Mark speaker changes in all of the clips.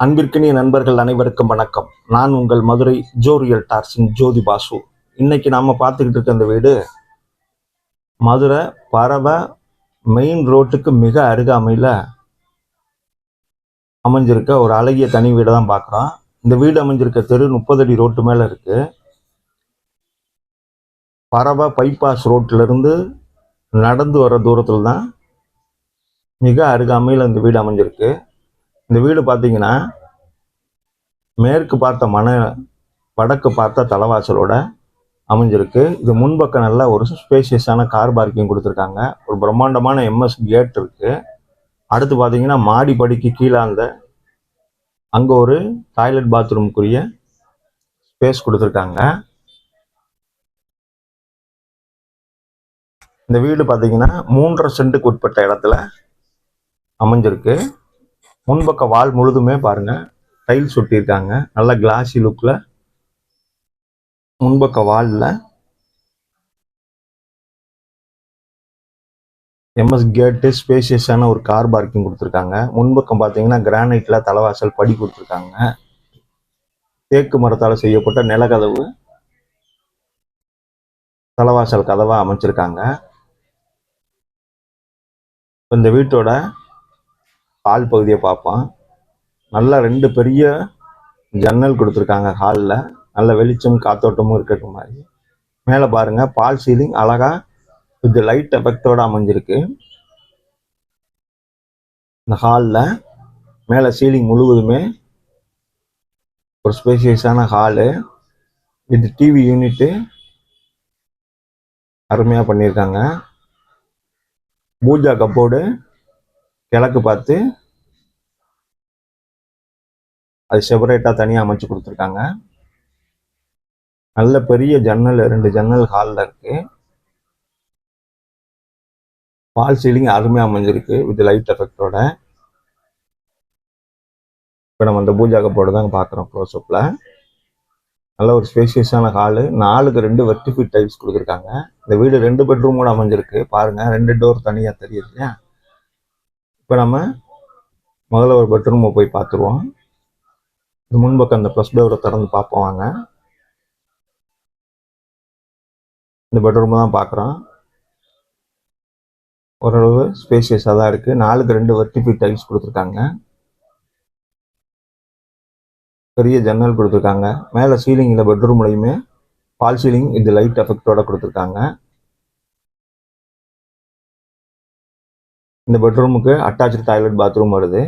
Speaker 1: அன்பிற்கினிய நண்பர்கள் அனைவருக்கும் வணக்கம். நான் உங்கள் மதுரை ஜோரியல் டார்ஸின் ஜோதி பாசு. இன்னைக்கு நாம பார்த்துக்கிட்டு இருக்க இந்த வீடு மதுரை பரவை மெயின் ரோட்டுக்கு மிக அருகாமையில் அமைஞ்சிருக்க ஒரு அழகிய தனி வீடை தான் பார்க்குறோம். இந்த வீடு அமைஞ்சிருக்க தெரு 30 அடி ரோட்டு மேலே இருக்கு. பரவை பைபாஸ் ரோட்டிலிருந்து நடந்து வர தூரத்தில் தான் மிக அருகாமையில் இந்த வீடு அமைஞ்சிருக்கு. இந்த வீடு பார்த்தீங்கன்னா மேற்கு பார்த்த வடக்கு பார்த்த தலைவாசலோட அமைஞ்சிருக்கு. இது முன்பக்கம் நல்ல ஒரு ஸ்பேஷியஸான கார் பார்க்கிங் கொடுத்துருக்காங்க. ஒரு பிரம்மாண்டமான எம்எஸ் கேட் இருக்கு. அடுத்து பார்த்தீங்கன்னா மாடி படிக்கு கீழே அங்கே ஒரு டாய்லெட் பாத்ரூமுக்குரிய ஸ்பேஸ் கொடுத்துருக்காங்க. இந்த வீடு பார்த்தீங்கன்னா 3.5 சென்ட்டுக்கு உட்பட்ட இடத்துல அமைஞ்சிருக்கு. முன்பக்க வால் முழுதுமே பாருங்க டைல்ஸ் ஒட்டியிருக்காங்க. நல்ல கிளாசி லுக்ல முன்பக்க வால்ல எம்எஸ் கேட்டு ஸ்பேஷியஸான ஒரு கார் பார்க்கிங் கொடுத்துருக்காங்க. முன்பக்கம் பார்த்தீங்கன்னா கிரானைட்ல தலைவாசல் படி கொடுத்துருக்காங்க. தேக்கு மரத்தால் செய்யப்பட்ட நிலக்கதவு தலைவாசல் கதவா அமைச்சிருக்காங்க. இந்த வீட்டோட ஹால் பகுதியை பார்ப்போம். நல்லா 2 பெரிய ஜன்னல் கொடுத்துருக்காங்க. ஹாலில் நல்ல வெளிச்சம் காத்தோட்டமும் இருக்கிற மாதிரி. மேலே பாருங்க பால் சீலிங் அழகா வித் லைட் எஃபெக்டோட அமைஞ்சிருக்கு. இந்த ஹாலில் மேலே சீலிங் முழுவதுமே ஒரு ஸ்பேசியஸான ஹாலு வித் டிவி யூனிட்டு அருமையாக பண்ணியிருக்காங்க. பூஜா கப்போர்டு கிழக்கு பார்த்து அது செப்பரேட்டாக தனியாக அமைச்சு கொடுத்துருக்காங்க. நல்ல பெரிய ஜன்னல் 2 ஜன்னல் ஹாலில் இருக்கு. பால் சீலிங் அருமையாக அமைஞ்சிருக்கு வித் லைட் எஃபெக்டோட. இப்போ நம்ம அந்த பூஜா கப்போர்டு தான் பார்க்குறோம் க்ளோஸ்அப்பில். நல்ல ஒரு ஸ்பேஷியஸான ஹாலு. 4க்கு 2 வெர்டிஃபிட் டைல்ஸ் கொடுத்துருக்காங்க. இந்த வீடு 2 பெட்ரூமோட அமைஞ்சிருக்கு. பாருங்க 2 டோர் தனியாக தெரியுது இல்லையா. இப்போ நம்ம முதல்ல ஒரு பெட்ரூமை போய் பார்த்துருவோம். இது முன்பக்கம் அந்த ப்ளஸ் டோரை திறந்து பார்ப்போம் வாங்க. இந்த பெட்ரூம் தான் பார்க்குறோம். ஓரளவு ஸ்பேஷியஸாக தான் இருக்குது. 4க்கு 2 வெர்டிஃபிட் டைல்ஸ் கொடுத்துருக்காங்க. பெரிய ஜன்னல் கொடுத்துருக்காங்க. மேலே சீலிங்கில் பெட்ரூம்லையுமே பால் சீலிங் இது லைட் எஃபெக்டோட கொடுத்துருக்காங்க. இந்த பெட்ரூமுக்கு அட்டாச்சு டாய்லெட் பாத்ரூம் வருது.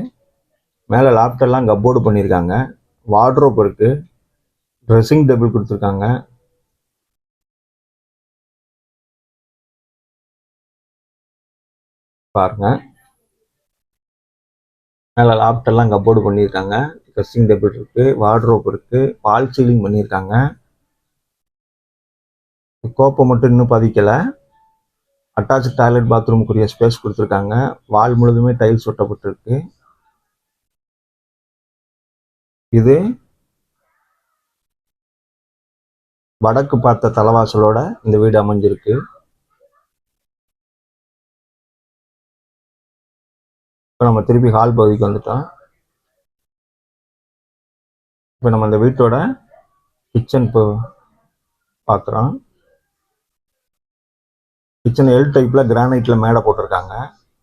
Speaker 1: மேலே லாப்டெல்லாம் கப்போர்டு பண்ணியிருக்காங்க. வார்ட்ரோப் இருக்கு. ட்ரெஸ்ஸிங் டேபிள் கொடுத்துருக்காங்க. பாருங்க மேலே லாப்டெல்லாம் கப்போர்டு பண்ணியிருக்காங்க. ட்ரெஸ்ஸிங் டேபிள் இருக்கு. வார்ட்ரோப் இருக்கு. பால் சீலிங் பண்ணியிருக்காங்க. கோப்பை மட்டும் இன்னும் பதிக்கல. அட்டாச்சு டாய்லெட் பாத்ரூமுக்குரிய ஸ்பேஸ் கொடுத்துருக்காங்க. வால் முழுதுமே டைல்ஸ் ஒட்டப்பட்டிருக்கு. இது வடக்கு பார்த்த தலைவாசலோட இந்த வீடு அமைஞ்சிருக்கு. இப்போ நம்ம திருப்பி ஹால் பகுதிக்கு வந்துட்டோம். இப்போ நம்ம இந்த வீட்டோட கிச்சன் பார்க்குறோம். கிச்சன் எல் டைப்ல கிரானைட்ல மேடை போட்டிருக்காங்க.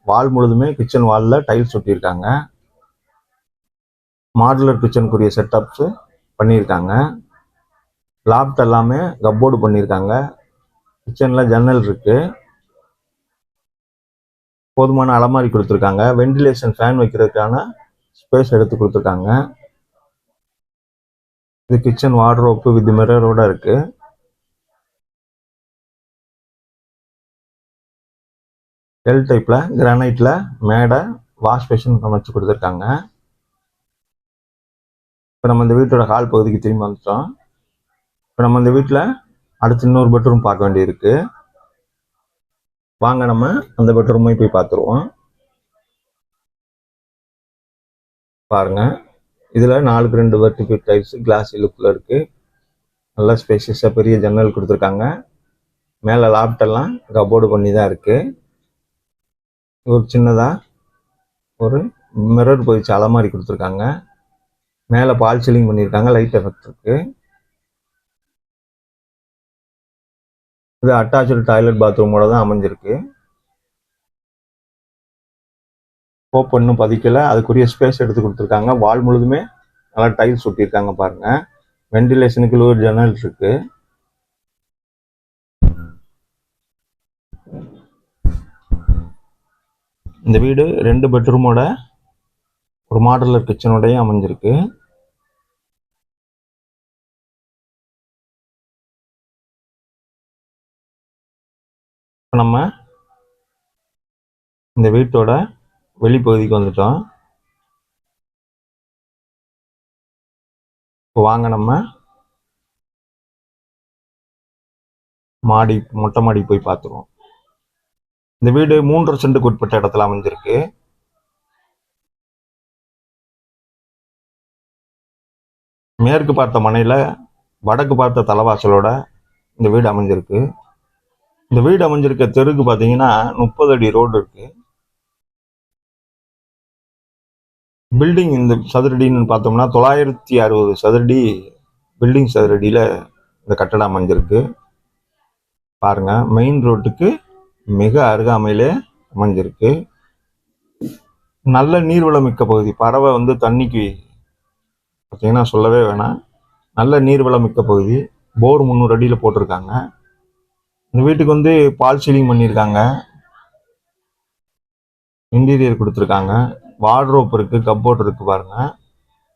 Speaker 1: வால் முழுதுமே கிச்சன் வாலில் டைல்ஸ் ஒட்டியிருக்காங்க. மாடுலர் கிச்சனுக்குரிய செட்டப்ஸ் பண்ணியிருக்காங்க. லாப்ட் எல்லாமே கப்போர்டு பண்ணியிருக்காங்க. கிச்சனில் ஜன்னல் இருக்கு. போதுமான அலமாரி கொடுத்துருக்காங்க. வென்டிலேஷன் ஃபேன் வைக்கிறதுக்கான ஸ்பேஸ் எடுத்து கொடுத்துருக்காங்க. இது கிச்சன் வார்ட்ரோப் வித் மிரரோட இருக்கு. எல் டைப்ல கிரானைட்ல மேடை வாஷ் பேஷன் அமைச்சு கொடுத்துருக்காங்க. இப்போ நம்ம இந்த வீட்டோட ஹால் பகுதிக்கு திரும்பி வந்துட்டோம். இப்போ நம்ம இந்த வீட்டில் அடுத்து இன்னொரு பெட்ரூம் பார்க்க வேண்டியிருக்கு. வாங்க நம்ம அந்த பெட்ரூமை போய் பார்த்துருவோம். பாருங்க இதில் 4க்கு 2 வெர்டிஃபிட் டைல்ஸ் கிளாஸி லுக்கில் இருக்கு. நல்லா ஸ்பேஷியஸாக பெரிய ஜன்னல் கொடுத்துருக்காங்க. மேலே லாப்டெல்லாம் கப்போர்டு பண்ணி தான் இருக்கு. ஒரு சின்னதாக ஒரு மிரர் போயிடுச்சு அலமாரி கொடுத்துருக்காங்க. மேலே பால் சீலிங் பண்ணியிருக்காங்க, லைட் எஃபெக்ட் இருக்கு. இது அட்டாச்சு டாய்லெட் பாத்ரூமோட தான் அமைஞ்சிருக்கு. ஓப்பன் பதிக்கல, அதுக்குரிய ஸ்பேஸ் எடுத்து கொடுத்துருக்காங்க. வால் முழுதுமே நல்லா டைல்ஸ் ஒட்டியிருக்காங்க பாருங்க. வென்டிலேஷனுக்கு ஒரு ஜன்னல் இருக்கு. இந்த வீடு 2 பெட்ரூமோட ஒரு மாடுலர் கிச்சனோடய அமைஞ்சிருக்கு. நம்ம இந்த வீட்டோட வெளிப்பகுதிக்கு வந்துட்டோம். இப்போ வாங்க நம்ம மொட்டை மாடி போய் பார்த்துருவோம். இந்த வீடு 3 சென்ட்டுக்கு உட்பட்ட இடத்துல அமைஞ்சிருக்கு. மேற்கு பார்த்த மனையில வடக்கு பார்த்த தலைவாசலோட இந்த வீடு அமைஞ்சிருக்கு. இந்த வீடு அமைஞ்சிருக்க தெருக்கு பார்த்தீங்கன்னா 30 அடி ரோடு இருக்கு. பில்டிங் இந்த சதுரடின்னு பார்த்தோம்னா 960 சதுரடி பில்டிங் சதுரடியில இந்த கட்டடம் அமைஞ்சிருக்கு. பாருங்க, மெயின் ரோட்டுக்கு மிக அருகாமையிலே அமைஞ்சிருக்கு. நல்ல நீர்வளம் மிக்க பகுதி. பறவை தண்ணிக்கு பார்த்தீங்கன்னா சொல்லவே வேணாம். நல்ல நீர்வளம் மிக்க பகுதி. போர் 300 அடியில் போட்டிருக்காங்க. இந்த வீட்டுக்கு பால் சீலிங் பண்ணியிருக்காங்க. இன்டீரியர் கொடுத்துருக்காங்க. வார்ட்ரோப் இருக்கு, கப்போர்ட் இருக்கு பாருங்க.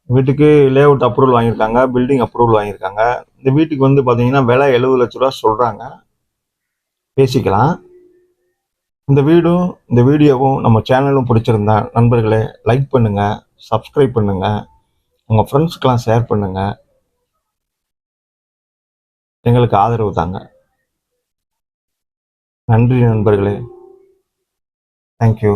Speaker 1: வீட்டுக்கு லேஅவுட் அப்ரூவல் வாங்கியிருக்காங்க, பில்டிங் அப்ரூவல் வாங்கியிருக்காங்க. இந்த வீட்டுக்கு பார்த்தீங்கன்னா விலை 70 லட்ச ரூபா சொல்றாங்க. பேசிக்கலாம். இந்த வீடும் இந்த வீடியோவும் நம்ம சேனலும் பிடிச்சிருந்தா நண்பர்களே லைக் பண்ணுங்க, சப்ஸ்கிரைப் பண்ணுங்க, உங்க ஃப்ரெண்ட்ஸ்க்கெல்லாம் ஷேர் பண்ணுங்க. எங்களுக்கு ஆதரவு தாங்க. நன்றி நண்பர்களே. தேங்க்யூ.